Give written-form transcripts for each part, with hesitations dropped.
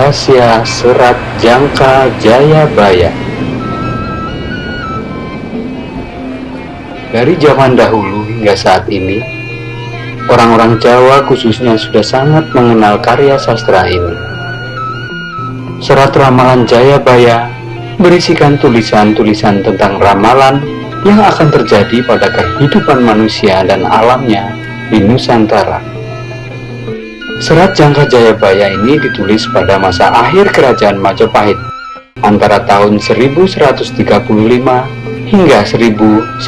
Rahasia Serat Jangka Jayabaya. Dari zaman dahulu hingga saat ini, orang-orang Jawa khususnya sudah sangat mengenal karya sastra ini. Serat Ramalan Jayabaya berisikan tulisan-tulisan tentang ramalan yang akan terjadi pada kehidupan manusia dan alamnya di Nusantara. Serat Jangka Jayabaya ini ditulis pada masa akhir Kerajaan Majapahit antara tahun 1135 hingga 1157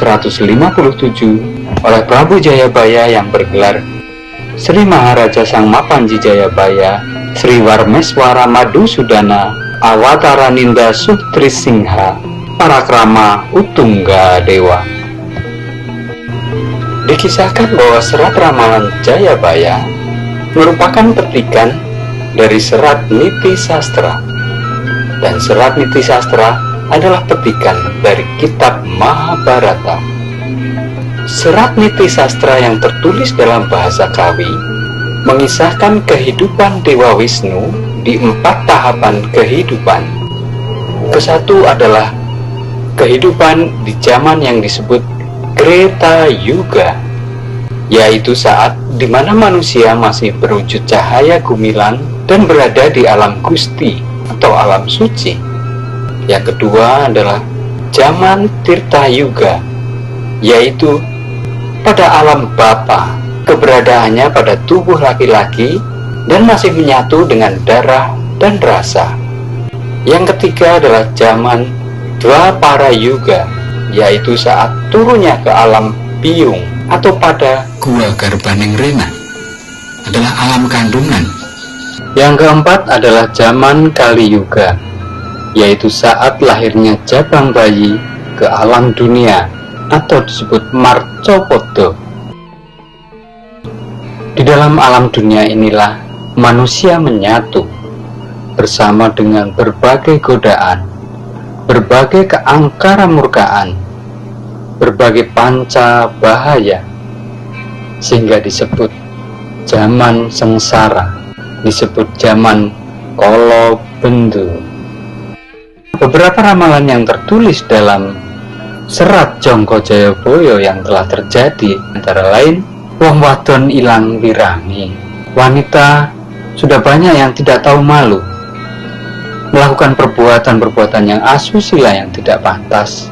oleh Prabu Jayabaya yang bergelar Sri Maharaja Sang Mapanji Jayabaya Sri Warmeswara Madusudana Awataraninda Sutrisingha Parakrama Utungga Dewa. Dikisahkan bahwa Serat Ramalan Jayabaya merupakan petikan dari Serat Niti Sastra, dan Serat Niti Sastra adalah petikan dari kitab Mahabharata. Serat Niti Sastra yang tertulis dalam bahasa Kawi mengisahkan kehidupan Dewa Wisnu di 4 tahapan kehidupan. Kesatu adalah kehidupan di zaman yang disebut Kreta Yuga, yaitu saat di mana manusia masih berwujud cahaya gumilang dan berada di alam Gusti atau alam suci. Yang kedua adalah zaman Tirta Yuga, yaitu pada alam Bapa, keberadaannya pada tubuh laki-laki dan masih menyatu dengan darah dan rasa. Yang ketiga adalah zaman Dwapara Yuga, yaitu saat turunnya ke alam Biung atau pada Gua Garbaning Rena adalah alam kandungan. Yang keempat adalah zaman Kali Yuga, yaitu saat lahirnya jabang bayi ke alam dunia atau disebut Marcopodo. Di dalam alam dunia inilah manusia menyatu bersama dengan berbagai godaan, berbagai keangkara murkaan, berbagai panca bahaya, sehingga disebut zaman sengsara, disebut zaman kolo bendu. Beberapa ramalan yang tertulis dalam Serat Jangka Jayabaya yang telah terjadi antara lain wong wadon ilang wirani, wanita sudah banyak yang tidak tahu malu, melakukan perbuatan-perbuatan yang asusila yang tidak pantas,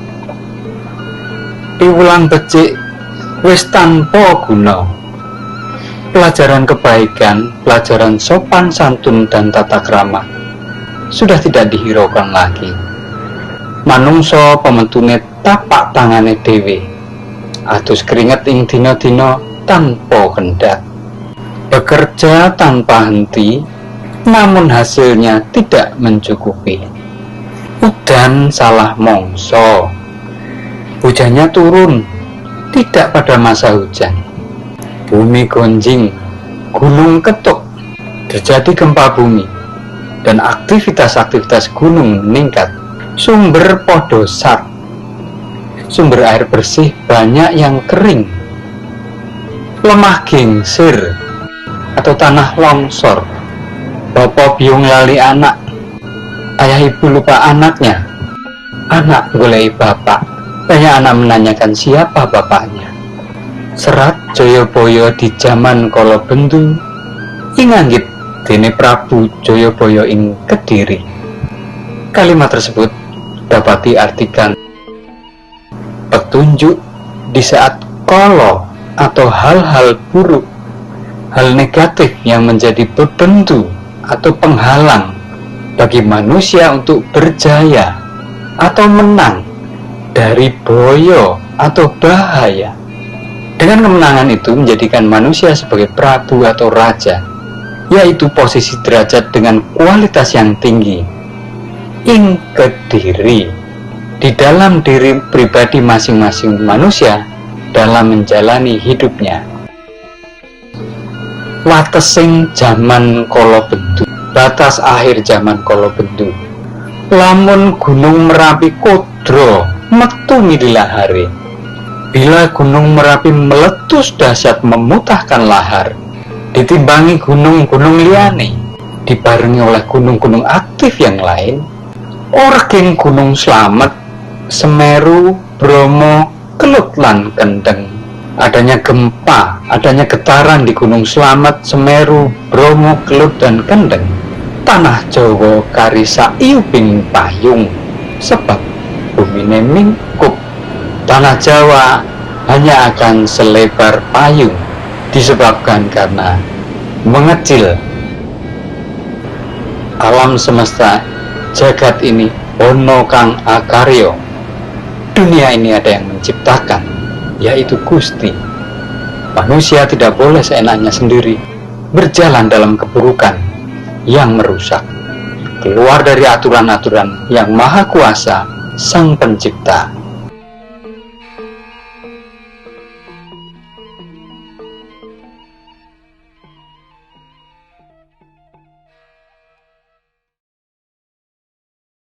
piwulang becik wis tanpa guna, pelajaran kebaikan, pelajaran sopan santun dan tata krama sudah tidak dihiraukan lagi. Manungso pemetune tapak tangane dhewe, adus keringet ing dina-dina tanpa kendhat, bekerja tanpa henti namun hasilnya tidak mencukupi. Udan salah mongso, hujannya turun tidak pada masa hujan, bumi gonjing, gunung ketuk, terjadi gempa bumi, dan aktivitas-aktivitas gunung meningkat. Sumber podo sat, sumber air bersih banyak yang kering, lemah gingsir atau tanah longsor, bapak biung lali anak, ayah ibu lupa anaknya, anak golei bapak, banyak anak menanyakan siapa bapaknya. Serat Jayabaya di zaman kala bendu inganggit dene Prabu Jayabaya ing Kediri. Kalimat tersebut dapat diartikan petunjuk di saat kala atau hal-hal buruk, hal negatif yang menjadi bebendu atau penghalang bagi manusia untuk berjaya atau menang dari boyo atau bahaya. Dengan kemenangan itu menjadikan manusia sebagai prabu atau raja, yaitu posisi derajat dengan kualitas yang tinggi. Ing Kediri, di dalam diri pribadi masing-masing manusia dalam menjalani hidupnya. Watesing zaman kala bendu, batas akhir zaman kala bendu, lamun Gunung Merapi kodro metu midilahare. Bila Gunung Merapi meletus dahsyat memutahkan lahar, ditimbangi gunung-gunung liyane, dibarengi oleh gunung-gunung aktif yang lain, ora geng Gunung Slamet, Semeru, Bromo, Kelut lan Kendeng. Adanya gempa, adanya getaran di Gunung Slamet, Semeru, Bromo, Kelut dan Kendeng, tanah Jawa karisa iuping payung, sebab bumine mingkup. Tanah Jawa hanya akan selebar payung disebabkan karena mengecil. Alam semesta jagat ini ono kang akaryo. Dunia ini ada yang menciptakan, yaitu Gusti. Manusia tidak boleh seenaknya sendiri berjalan dalam keburukan yang merusak, keluar dari aturan-aturan yang maha kuasa Sang Pencipta.